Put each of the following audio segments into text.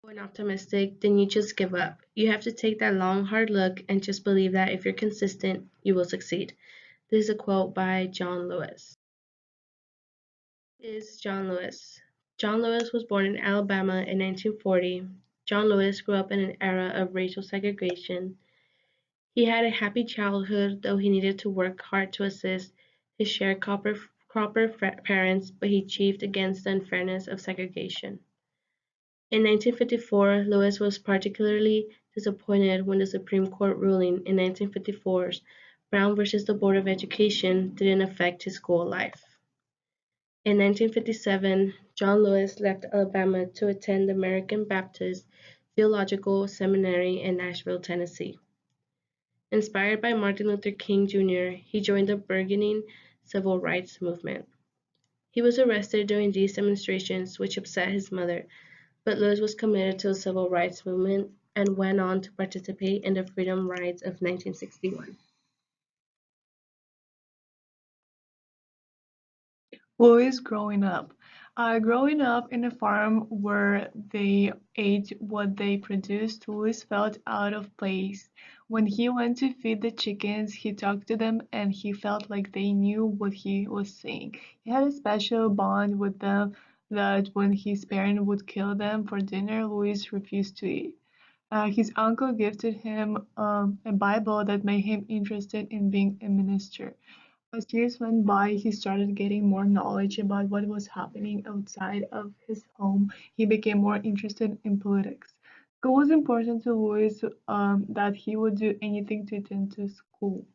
And optimistic, then you just give up. You have to take that long, hard look and just believe that if you're consistent, you will succeed. This is a quote by John Lewis. Is John Lewis. John Lewis was born in Alabama in 1940. John Lewis grew up in an era of racial segregation. He had a happy childhood, though he needed to work hard to assist his sharecropper parents, but he achieved against the unfairness of segregation. In 1954, Lewis was particularly disappointed when the Supreme Court ruling in 1954's Brown versus the Board of Education didn't affect his school life. In 1957, John Lewis left Alabama to attend the American Baptist Theological Seminary in Nashville, Tennessee. Inspired by Martin Luther King Jr., he joined the burgeoning civil rights movement. He was arrested during these demonstrations, which upset his mother, but Lewis was committed to the civil rights movement and went on to participate in the Freedom Rides of 1961. Louis growing up. Growing up in a farm where they ate what they produced, Louis felt out of place. When he went to feed the chickens, he talked to them and he felt like they knew what he was saying. He had a special bond with them that when his parent would kill them for dinner, Louis refused to eat. His uncle gifted him a Bible that made him interested in being a minister. As years went by, he started getting more knowledge about what was happening outside of his home. He became more interested in politics. School was important to Louis that he would do anything to attend to school.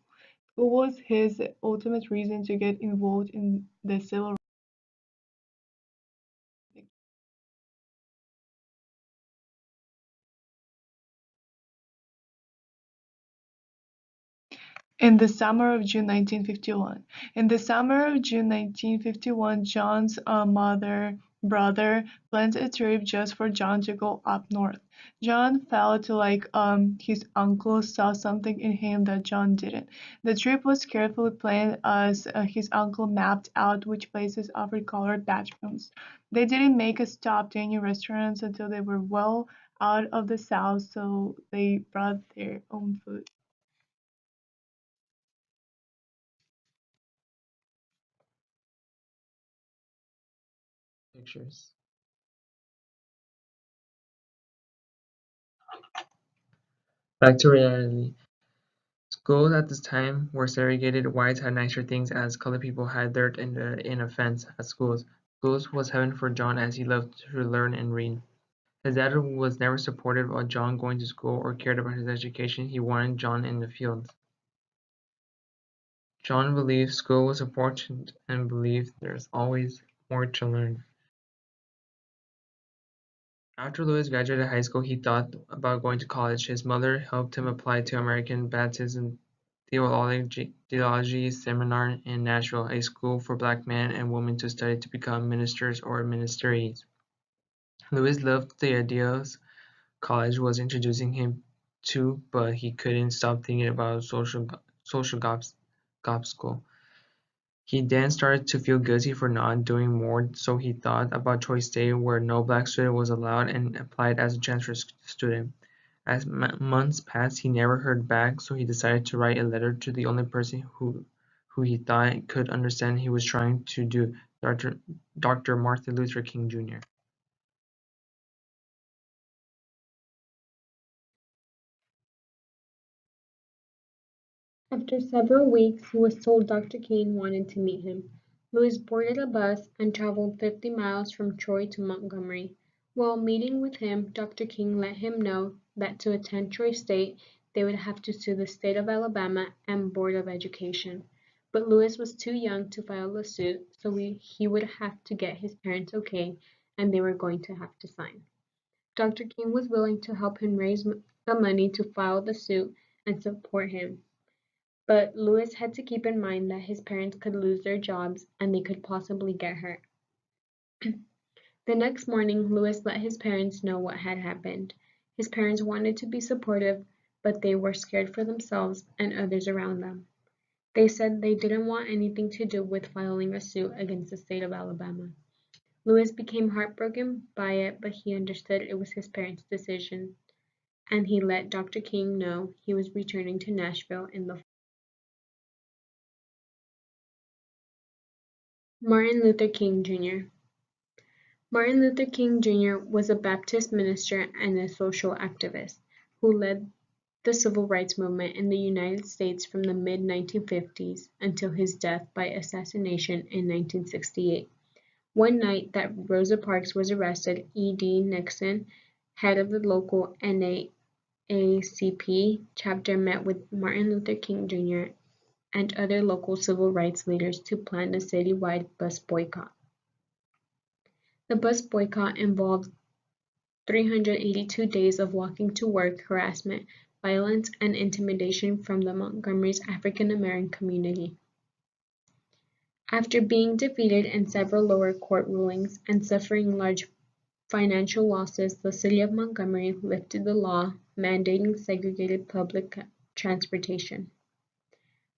School was his ultimate reason to get involved in the civil rights. In the summer of June 1951. In the summer of June 1951, John's brother planned a trip just for John to go up north. John felt like his uncle saw something in him that John didn't. The trip was carefully planned as his uncle mapped out which places offered colored bathrooms. They didn't make a stop to any restaurants until they were well out of the south, so they brought their own food. Pictures. Back to reality. Schools at this time were segregated. Whites had nicer things as colored people had dirt in a fence at schools. Schools was heaven for John as he loved to learn and read. His dad was never supportive of John going to school or cared about his education. He wanted John in the fields. John believed school was important and believed there's always more to learn. After Lewis graduated high school, he thought about going to college. His mother helped him apply to American Baptist Theology Seminar in Nashville, a school for black men and women to study to become ministers or ministries. Lewis loved the ideas college was introducing him to, but he couldn't stop thinking about social gospel. He then started to feel guilty for not doing more, so he thought about Troy State, where no black student was allowed, and applied as a transfer student. As months passed, he never heard back, so he decided to write a letter to the only person who he thought could understand he was trying to do, Dr. Martin Luther King Jr. After several weeks, he was told Dr. King wanted to meet him. Lewis boarded a bus and traveled 50 miles from Troy to Montgomery. While meeting with him, Dr. King let him know that to attend Troy State, they would have to sue the state of Alabama and Board of Education. But Lewis was too young to file a suit, so he would have to get his parents' okay, and they were going to have to sign. Dr. King was willing to help him raise the money to file the suit and support him. But Lewis had to keep in mind that his parents could lose their jobs and they could possibly get hurt. The next morning, Lewis let his parents know what had happened. His parents wanted to be supportive, but they were scared for themselves and others around them. They said they didn't want anything to do with filing a suit against the state of Alabama. Lewis became heartbroken by it, but he understood it was his parents' decision, and he let Dr. King know he was returning to Nashville in the fall. Martin Luther King Jr. Martin Luther King Jr. was a Baptist minister and a social activist who led the civil rights movement in the United States from the mid-1950s until his death by assassination in 1968. One night that Rosa Parks was arrested, E.D. Nixon, head of the local NAACP chapter, met with Martin Luther King Jr. and other local civil rights leaders to plan a citywide bus boycott. The bus boycott involved 382 days of walking to work harassment, violence, and intimidation from the Montgomery's African American community. After being defeated in several lower court rulings and suffering large financial losses, the city of Montgomery lifted the law mandating segregated public transportation.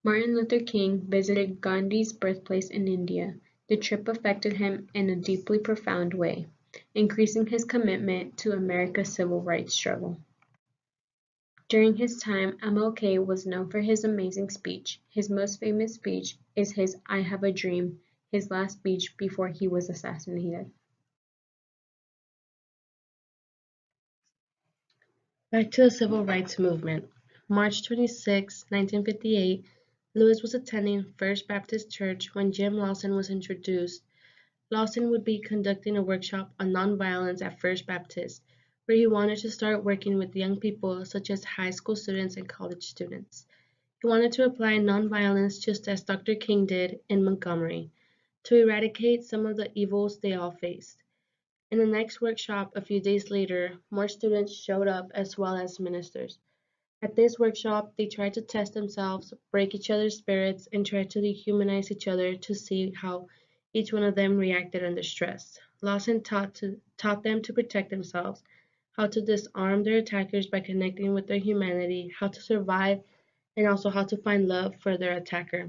Martin Luther King visited Gandhi's birthplace in India. The trip affected him in a deeply profound way, increasing his commitment to America's civil rights struggle. During his time, MLK was known for his amazing speech. His most famous speech is his "I Have a Dream," his last speech before he was assassinated. Back to the civil rights movement. March 26, 1958, Lewis was attending First Baptist Church when Jim Lawson was introduced. Lawson would be conducting a workshop on nonviolence at First Baptist, where he wanted to start working with young people such as high school students and college students. He wanted to apply nonviolence just as Dr. King did in Montgomery, to eradicate some of the evils they all faced. In the next workshop, a few days later, more students showed up as well as ministers. At this workshop, they tried to test themselves, break each other's spirits, and try to dehumanize each other to see how each one of them reacted under stress. Lawson taught them to protect themselves, how to disarm their attackers by connecting with their humanity, how to survive, and also how to find love for their attacker.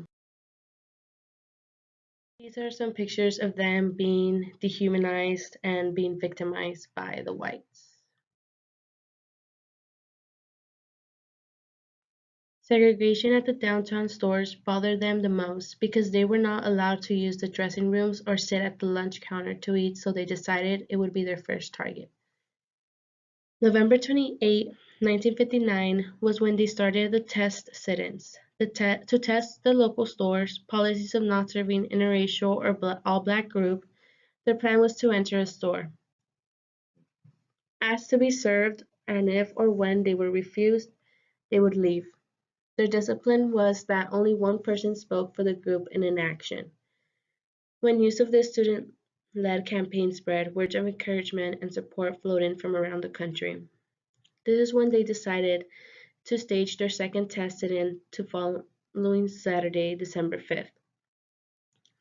These are some pictures of them being dehumanized and being victimized by the whites. Segregation at the downtown stores bothered them the most because they were not allowed to use the dressing rooms or sit at the lunch counter to eat, so they decided it would be their first target. November 28, 1959 was when they started the test sit-ins. To test the local stores' policies of not serving interracial or all-black group, their plan was to enter a store, ask to be served, and if or when they were refused, they would leave. Their discipline was that only one person spoke for the group in an action. When news of this student-led campaign spread, words of encouragement and support flowed in from around the country. This is when they decided to stage their second test sit-in to following Saturday, December 5th.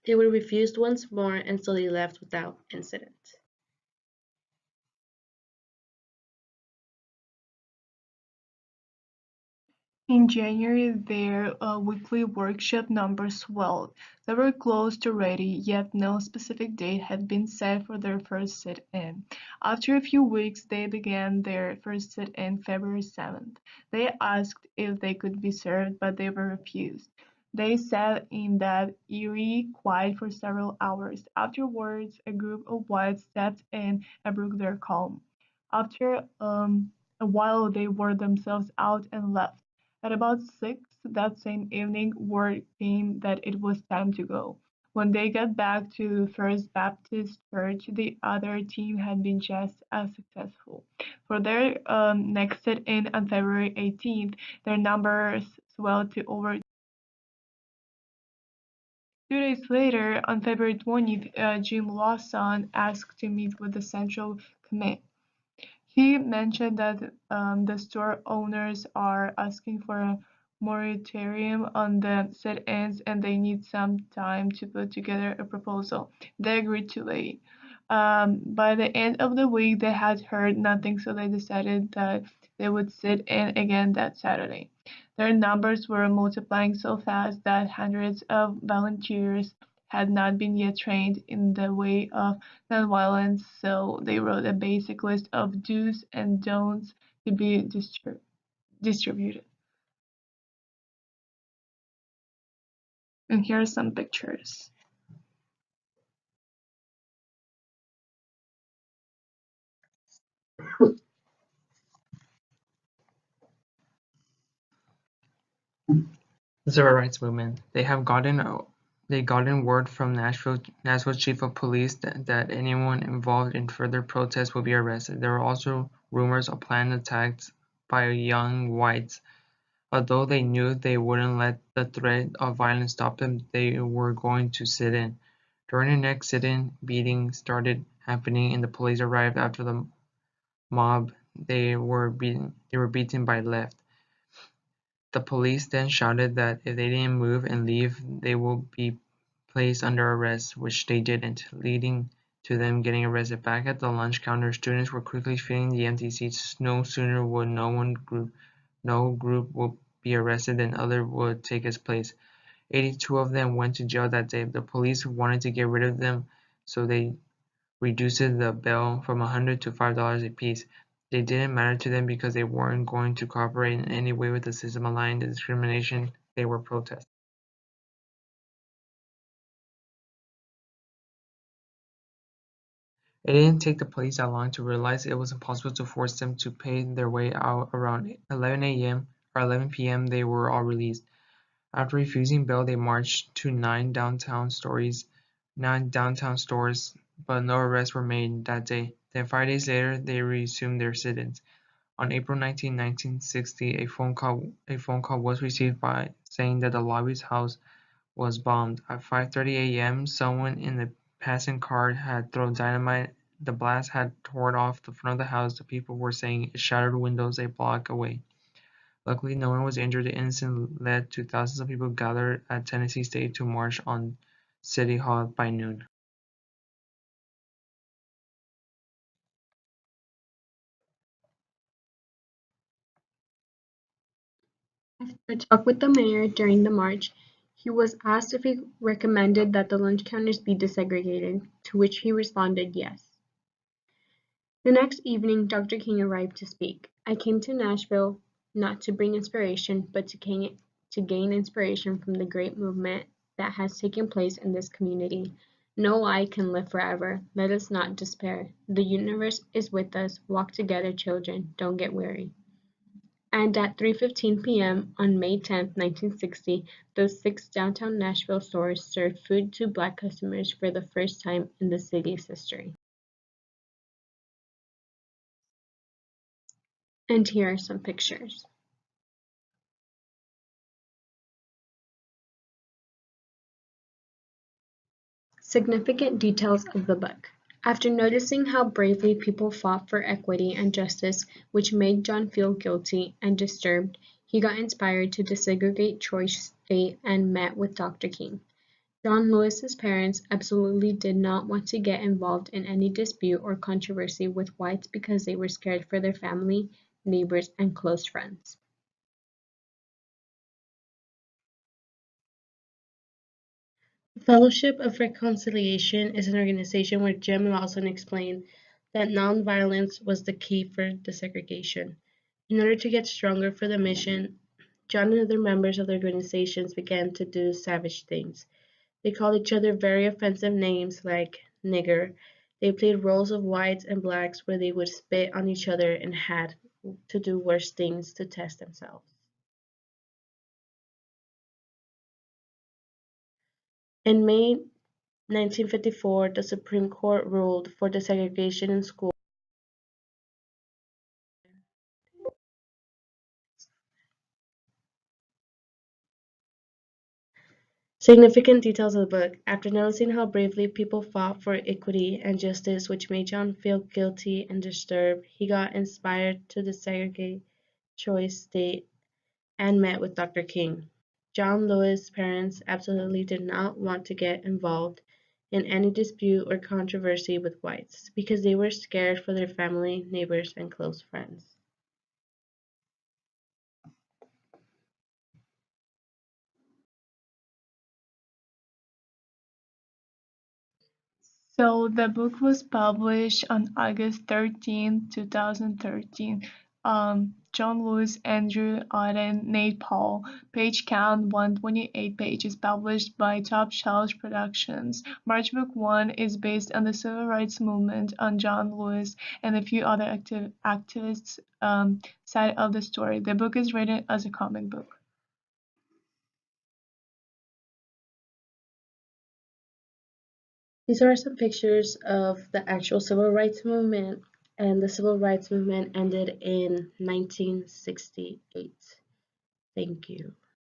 They were refused once more, and so they left without incident. In January, their weekly workshop numbers swelled. They were close to ready, yet no specific date had been set for their first sit-in. After a few weeks, they began their first sit-in February 7th. They asked if they could be served, but they were refused. They sat in that eerie quiet for several hours. Afterwards, a group of whites stepped in and broke their calm. After a while, they wore themselves out and left. At about 6 that same evening, word came that it was time to go. When they got back to First Baptist Church, the other team had been just as successful. For their next sit-in on February 18th, their numbers swelled to over 2 days later, on February 20th, Jim Lawson asked to meet with the Central Commit. He mentioned that the store owners are asking for a moratorium on the sit-ins and they need some time to put together a proposal. They agreed to wait. By the end of the week, they had heard nothing, so they decided that they would sit in again that Saturday. Their numbers were multiplying so fast that hundreds of volunteers had not been yet trained in the way of nonviolence, so they wrote a basic list of do's and don'ts to be distributed. And here are some pictures. The civil rights movement. They gotten word from Nashville chief of police that anyone involved in further protests would be arrested. There were also rumors of planned attacks by young whites. Although they knew they wouldn't let the threat of violence stop them, they were going to sit in. During the next sit-in, beatings started happening and the police arrived after the mob. They were beaten by left. The police then shouted that if they didn't move and leave, they would be placed under arrest, which they didn't, leading to them getting arrested. Back at the lunch counter, students were quickly filling the empty seats. No sooner would no group would be arrested than other would take its place. 82 of them went to jail that day. The police wanted to get rid of them, so they reduced the bail from $100 to $5 apiece. They didn't matter to them because they weren't going to cooperate in any way with the system aligned the discrimination they were protesting. It didn't take the police that long to realize it was impossible to force them to pay their way out. Around 11 a.m. or 11 p.m. they were all released. After refusing bail, they marched to 9 downtown stores, but no arrests were made that day. Then 5 days later, they resumed their sit-ins. On April 19, 1960, a phone call was received saying that the lobby's house was bombed. At 5:30 a.m., someone in the passing car had thrown dynamite. The blast had torn off the front of the house. The people were saying it shattered windows a block away. Luckily, no one was injured. The incident led to thousands of people gathered at Tennessee State to march on City Hall by noon. After a talk with the mayor during the march, he was asked if he recommended that the lunch counters be desegregated, to which he responded yes. The next evening, Dr. King arrived to speak. I came to Nashville not to bring inspiration, but to gain inspiration from the great movement that has taken place in this community. No lie can live forever. Let us not despair. The universe is with us. Walk together, children. Don't get weary. And at 3:15 p.m. on May 10, 1960, those 6 downtown Nashville stores served food to Black customers for the first time in the city's history. And here are some pictures. Significant details of the book. After noticing how bravely people fought for equity and justice, which made John feel guilty and disturbed, he got inspired to desegregate Troy State and met with Dr. King. John Lewis's parents absolutely did not want to get involved in any dispute or controversy with whites because they were scared for their family, neighbors, and close friends. The Fellowship of Reconciliation is an organization where Jim Lawson explained that nonviolence was the key for desegregation. In order to get stronger for the mission, John and other members of the organizations began to do savage things. They called each other very offensive names like nigger. They played roles of whites and blacks where they would spit on each other and had to do worse things to test themselves. In May 1954, the Supreme Court ruled for desegregation in schools. Significant details of the book. After noticing how bravely people fought for equity and justice, which made John feel guilty and disturbed, he got inspired to desegregate Troy State and met with Dr. King. John Lewis' parents absolutely did not want to get involved in any dispute or controversy with whites because they were scared for their family, neighbors, and close friends. So the book was published on August 13, 2013. John Lewis, Andrew Auden, Nate Paul. Page count 128 pages. Published by Top Shelf Productions. March Book 1 is based on the civil rights movement on John Lewis and a few other activists' side of the story. The book is rated as a comic book. These are some pictures of the actual civil rights movement, and the civil rights movement ended in 1968. Thank you.